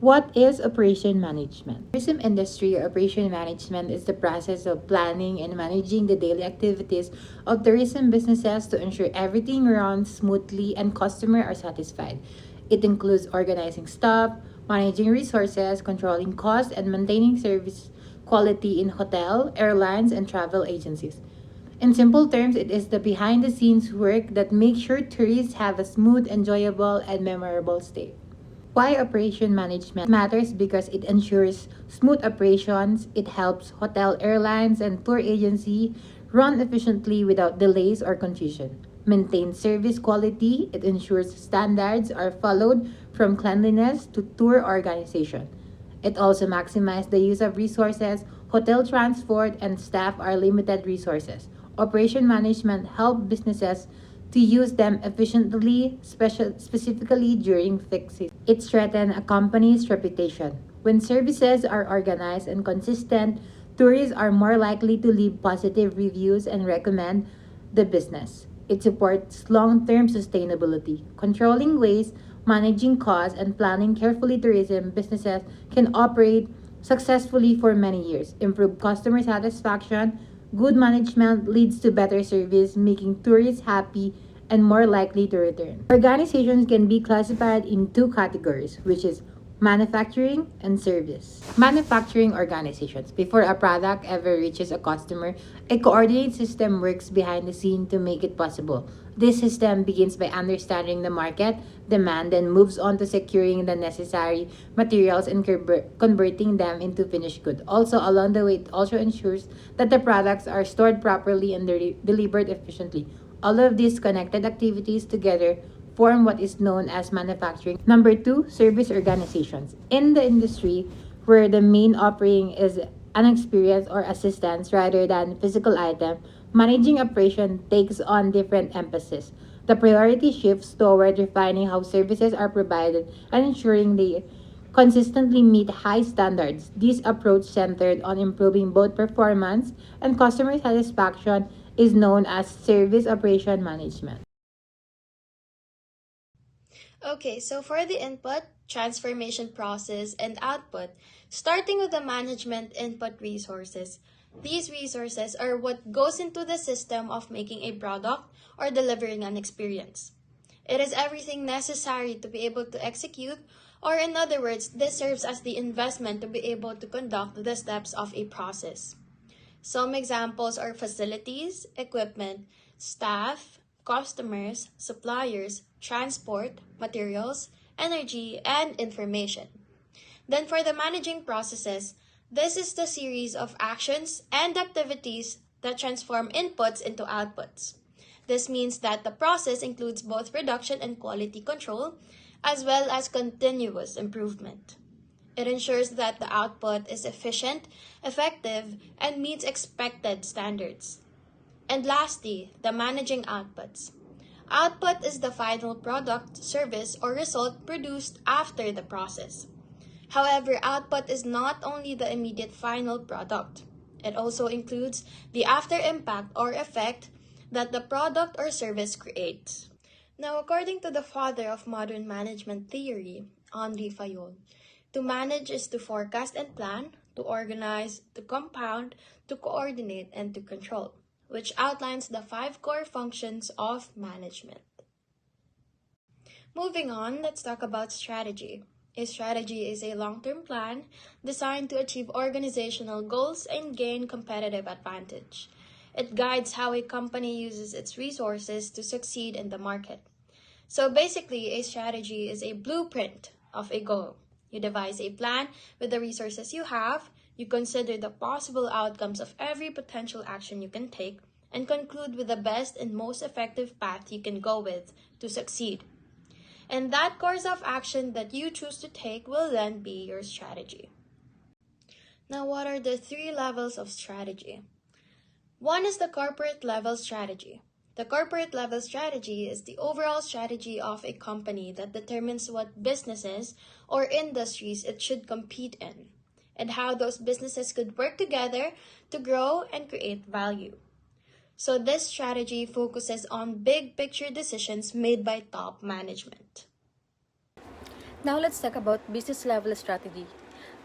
What is operation management? Tourism industry operation management is the process of planning and managing the daily activities of tourism businesses to ensure everything runs smoothly and customers are satisfied. It includes organizing staff, managing resources, controlling costs, and maintaining service quality in hotel, airlines, and travel agencies. In simple terms, it is the behind the scenes work that makes sure tourists have a smooth, enjoyable, and memorable stay. Why operation management matters? Because it ensures smooth operations, it helps hotel, airlines, and tour agency run efficiently without delays or confusion. Maintains service quality, it ensures standards are followed from cleanliness to tour organization. It also maximizes the use of resources, hotel transport, and staff are limited resources. Operation management help businesses to use them efficiently, specifically during peak season. It strengthens a company's reputation. When services are organized and consistent, tourists are more likely to leave positive reviews and recommend the business. It supports long-term sustainability. Controlling waste, managing costs, and planning carefully tourism businesses can operate successfully for many years. Improve customer satisfaction. Good management leads to better service, making tourists happy and more likely to return. Organizations can be classified in two categories, which is manufacturing and service. Manufacturing organizations. Before a product ever reaches a customer, a coordinated system works behind the scene to make it possible. This system begins by understanding the market demand and moves on to securing the necessary materials and converting them into finished goods. Also, along the way, it also ensures that the products are stored properly and delivered efficiently. All of these connected activities together form what is known as manufacturing. Number two, service organizations. In the industry where the main offering is an experience or assistance rather than physical item, managing operation takes on different emphasis. The priority shifts toward refining how services are provided and ensuring they consistently meet high standards. This approach centered on improving both performance and customer satisfaction is known as service operation management. Okay, so for the input, transformation process, and output, starting with the management input resources. These resources are what goes into the system of making a product or delivering an experience. It is everything necessary to be able to execute, or in other words, this serves as the investment to be able to conduct the steps of a process. Some examples are facilities, equipment, staff, customers, suppliers, transport, materials, energy, and information. Then for the managing processes, this is the series of actions and activities that transform inputs into outputs. This means that the process includes both production and quality control, as well as continuous improvement. It ensures that the output is efficient, effective, and meets expected standards. And lastly, the managing outputs. Output is the final product, service, or result produced after the process. However, output is not only the immediate final product. It also includes the after impact or effect that the product or service creates. Now, according to the father of modern management theory, Henri Fayol, to manage is to forecast and plan, to organize, to compound, to coordinate, and to control, which outlines the 5 core functions of management. Moving on, let's talk about strategy. A strategy is a long-term plan designed to achieve organizational goals and gain competitive advantage. It guides how a company uses its resources to succeed in the market. So basically, a strategy is a blueprint of a goal. You devise a plan with the resources you have, you consider the possible outcomes of every potential action you can take, and conclude with the best and most effective path you can go with to succeed. And that course of action that you choose to take will then be your strategy. Now, what are the 3 levels of strategy? One is the corporate level strategy. The corporate level strategy is the overall strategy of a company that determines what businesses or industries it should compete in, and how those businesses could work together to grow and create value. So this strategy focuses on big picture decisions made by top management. Now let's talk about business level strategy.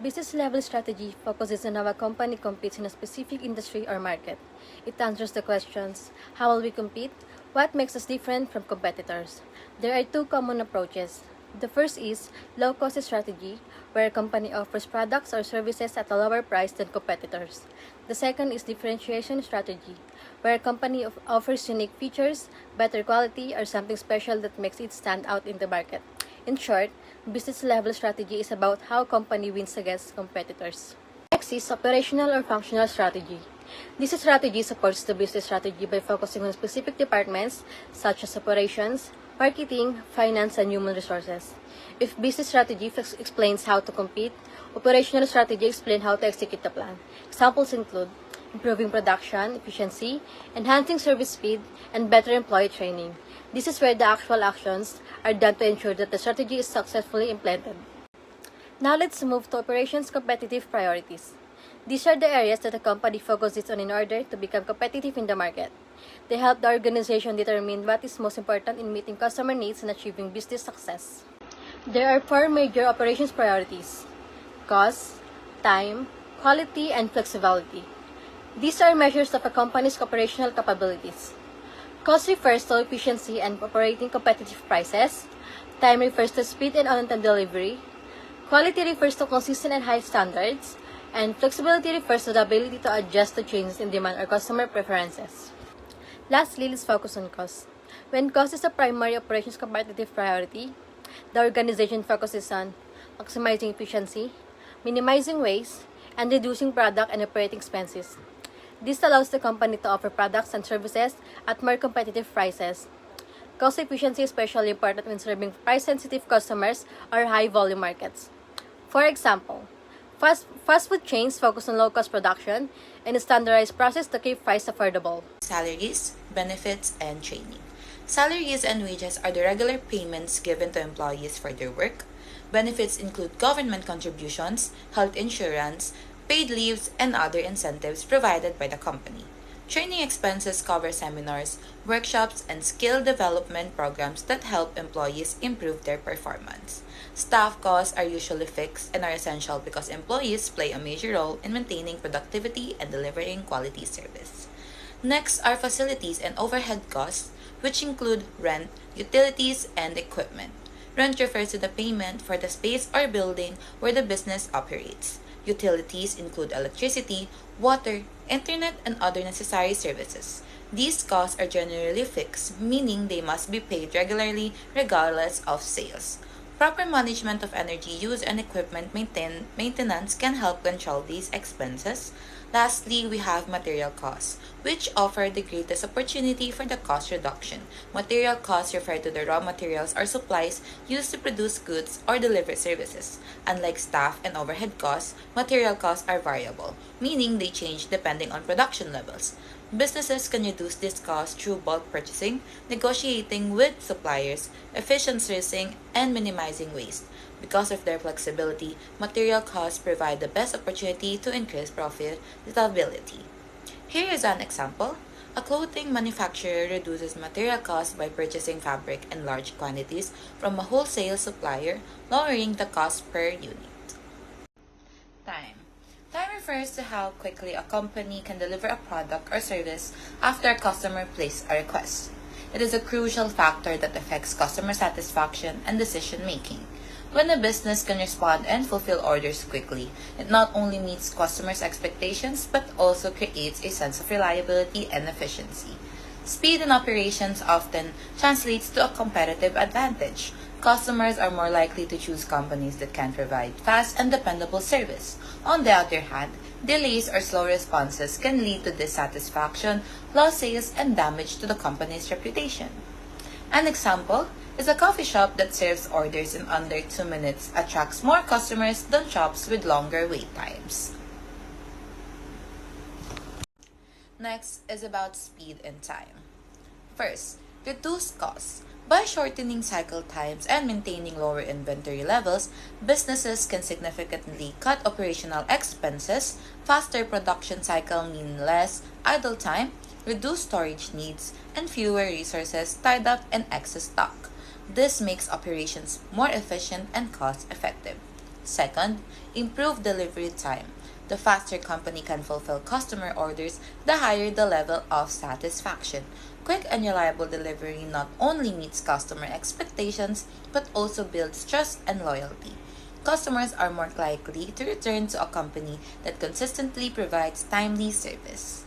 Business level strategy focuses on how a company competes in a specific industry or market. It answers the questions: how will we compete? What makes us different from competitors? There are two common approaches. The first is low cost strategy, where a company offers products or services at a lower price than competitors. The second is differentiation strategy, where a company offers unique features, better quality, or something special that makes it stand out in the market. In short, business level strategy is about how a company wins against competitors. Next is operational or functional strategy. This strategy supports the business strategy by focusing on specific departments such as operations, marketing, finance, and human resources. If business strategy explains how to compete, operational strategy explains how to execute the plan. Examples include improving production efficiency, enhancing service speed, and better employee training. This is where the actual actions are done to ensure that the strategy is successfully implemented. Now let's move to operations competitive priorities. These are the areas that a company focuses on in order to become competitive in the market. They help the organization determine what is most important in meeting customer needs and achieving business success. There are four major operations priorities: cost, time, quality, and flexibility. These are measures of a company's operational capabilities. Cost refers to efficiency and operating competitive prices. Time refers to speed and on-time delivery. Quality refers to consistent and high standards. And flexibility refers to the ability to adjust to changes in demand or customer preferences. Lastly, let's focus on cost. When cost is a primary operations competitive priority, the organization focuses on maximizing efficiency, minimizing waste, and reducing product and operating expenses. This allows the company to offer products and services at more competitive prices. Cost efficiency is especially important when serving price-sensitive customers or high-volume markets. For example, fast food chains focus on low-cost production and a standardized process to keep price affordable. Salaries, benefits, and training. Salaries and wages are the regular payments given to employees for their work. Benefits include government contributions, health insurance, paid leaves, and other incentives provided by the company. Training expenses cover seminars, workshops, and skill development programs that help employees improve their performance. Staff costs are usually fixed and are essential because employees play a major role in maintaining productivity and delivering quality service. Next are facilities and overhead costs, which include rent, utilities, and equipment. Rent refers to the payment for the space or building where the business operates. Utilities include electricity, water, internet, and other necessary services. These costs are generally fixed, meaning they must be paid regularly regardless of sales. Proper management of energy use and equipment maintenance can help control these expenses. Lastly, we have material costs, which offer the greatest opportunity for the cost reduction. Material costs refer to the raw materials or supplies used to produce goods or deliver services. Unlike staff and overhead costs, material costs are variable, meaning they change depending on production levels. Businesses can reduce this cost through bulk purchasing, negotiating with suppliers, efficient sourcing, and minimizing waste. Because of their flexibility, material costs provide the best opportunity to increase profitability. Here is an example. A clothing manufacturer reduces material costs by purchasing fabric in large quantities from a wholesale supplier, lowering the cost per unit. Time. Time refers to how quickly a company can deliver a product or service after a customer places a request. It is a crucial factor that affects customer satisfaction and decision making. When a business can respond and fulfill orders quickly, it not only meets customers' expectations but also creates a sense of reliability and efficiency. Speed in operations often translates to a competitive advantage. Customers are more likely to choose companies that can provide fast and dependable service. On the other hand, delays or slow responses can lead to dissatisfaction, lost sales, and damage to the company's reputation. An example is a coffee shop that serves orders in under 2 minutes attracts more customers than shops with longer wait times. Next is about speed and time. First, reduce costs. By shortening cycle times and maintaining lower inventory levels, businesses can significantly cut operational expenses. Faster production cycle mean less idle time, reduced storage needs, and fewer resources tied up in excess stock. This makes operations more efficient and cost effective. Second, improve delivery time. The faster company can fulfill customer orders, the higher the level of satisfaction. Quick and reliable delivery not only meets customer expectations but also builds trust and loyalty. Customers are more likely to return to a company that consistently provides timely service.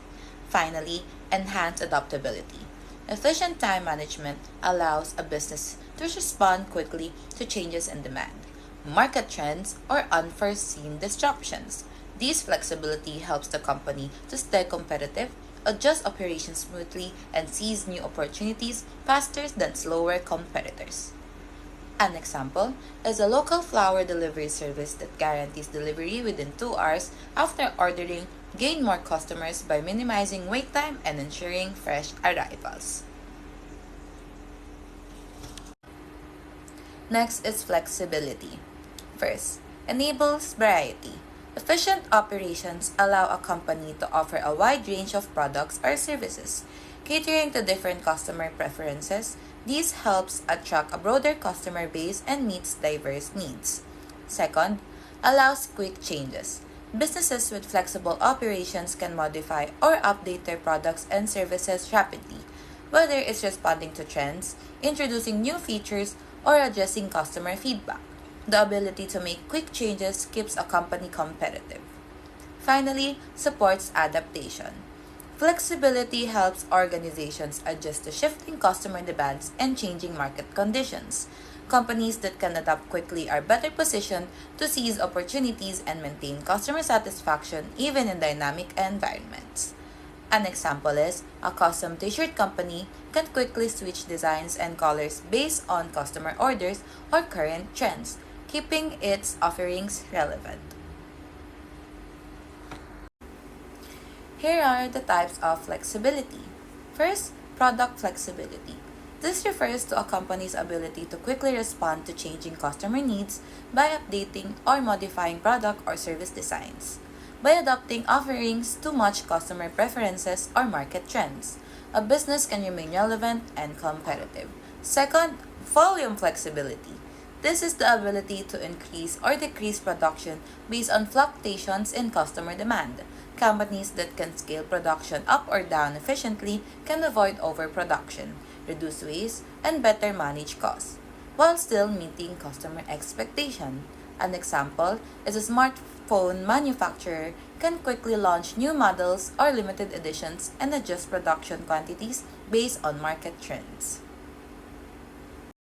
Finally, enhance adaptability. Efficient time management allows a business to respond quickly to changes in demand, market trends, or unforeseen disruptions. This flexibility helps the company to stay competitive, adjust operations smoothly, and seize new opportunities faster than slower competitors. An example is a local flower delivery service that guarantees delivery within 2 hours after ordering, gain more customers by minimizing wait time and ensuring fresh arrivals. Next is flexibility. First, enables variety. Efficient operations allow a company to offer a wide range of products or services, catering to different customer preferences. This helps attract a broader customer base and meets diverse needs. Second, allows quick changes. Businesses with flexible operations can modify or update their products and services rapidly, whether it's responding to trends, introducing new features, or addressing customer feedback. The ability to make quick changes keeps a company competitive. Finally, supports adaptation. Flexibility helps organizations adjust to shifting customer demands and changing market conditions. Companies that can adapt quickly are better positioned to seize opportunities and maintain customer satisfaction even in dynamic environments. An example is a custom t-shirt company can quickly switch designs and colors based on customer orders or current trends, keeping its offerings relevant. Here are the types of flexibility. First, product flexibility. This refers to a company's ability to quickly respond to changing customer needs by updating or modifying product or service designs, by adapting offerings to match customer preferences or market trends. A business can remain relevant and competitive. Second, volume flexibility. This is the ability to increase or decrease production based on fluctuations in customer demand. Companies that can scale production up or down efficiently can avoid overproduction, reduce waste, and better manage costs, while still meeting customer expectation. An example is a smartphone manufacturer can quickly launch new models or limited editions and adjust production quantities based on market trends.